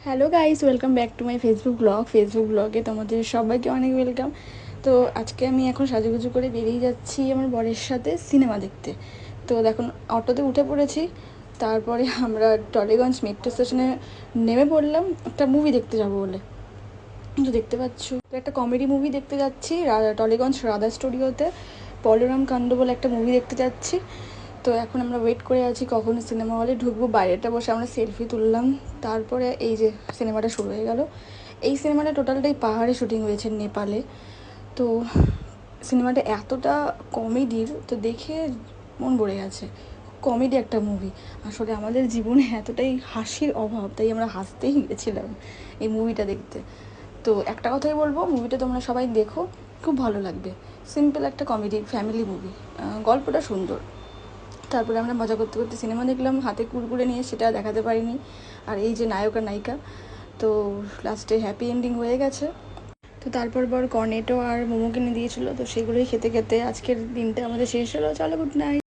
Hello guys, welcome back to my Facebook ব্লগে তোমাদের সবাইকে অনেক ওয়েলকাম। তো আজকে আমি এখন সাজুগুজু করে বেরিয়ে যাচ্ছি আমার বরের সাথে সিনেমা দেখতে। তো দেখুন, অটোতে উঠে পড়েছি। তারপরে আমরা টলিগঞ্জ মেট্রো স্টেশনে নেমে পড়লাম একটা মুভি দেখতে যাবো বলে। তো দেখতে পাচ্ছ, তো একটা কমেডি মুভি দেখতে যাচ্ছি টলিগঞ্জ রাধা স্টুডিওতে। বলরাম কাণ্ড বলে একটা মুভি দেখতে যাচ্ছি। তো এখন আমরা ওয়েট করে আছি কখন সিনেমা হলে ঢুকবো। বাইরেটা বসে আমরা সেলফি তুললাম। তারপরে এই যে সিনেমাটা শুরু হয়ে গেল। এই সিনেমাটা টোটালটাই পাহাড়ে শুটিং হয়েছে, নেপালে। তো সিনেমাটা এতটা কমেডির, তো দেখে মন ভরে গেছে। কমেডি একটা মুভি। আসলে আমাদের জীবনে এতটাই হাসির অভাব, তাই আমরা হাসতেই গেছিলাম এই মুভিটা দেখতে। তো একটা কথাই বলবো, মুভিটা তোমরা সবাই দেখো, খুব ভালো লাগবে। সিম্পল একটা কমেডি ফ্যামিলি মুভি, গল্পটা সুন্দর। তারপরে আমরা মজা করতে করতে সিনেমা দেখলাম, হাতে কুরকুরে নিয়ে, সেটা দেখাতে পারিনি। আর এই যে নায়ক আর নায়িকা, তো লাস্টে হ্যাপি এন্ডিং হয়ে গেছে। তো তারপর কর্নেটো আর মোমো কিনে দিয়েছিলো, তো সেগুলোই খেতে খেতে আজকের দিনটা আমাদের শেষ হলো। চলো, গুড নাইট।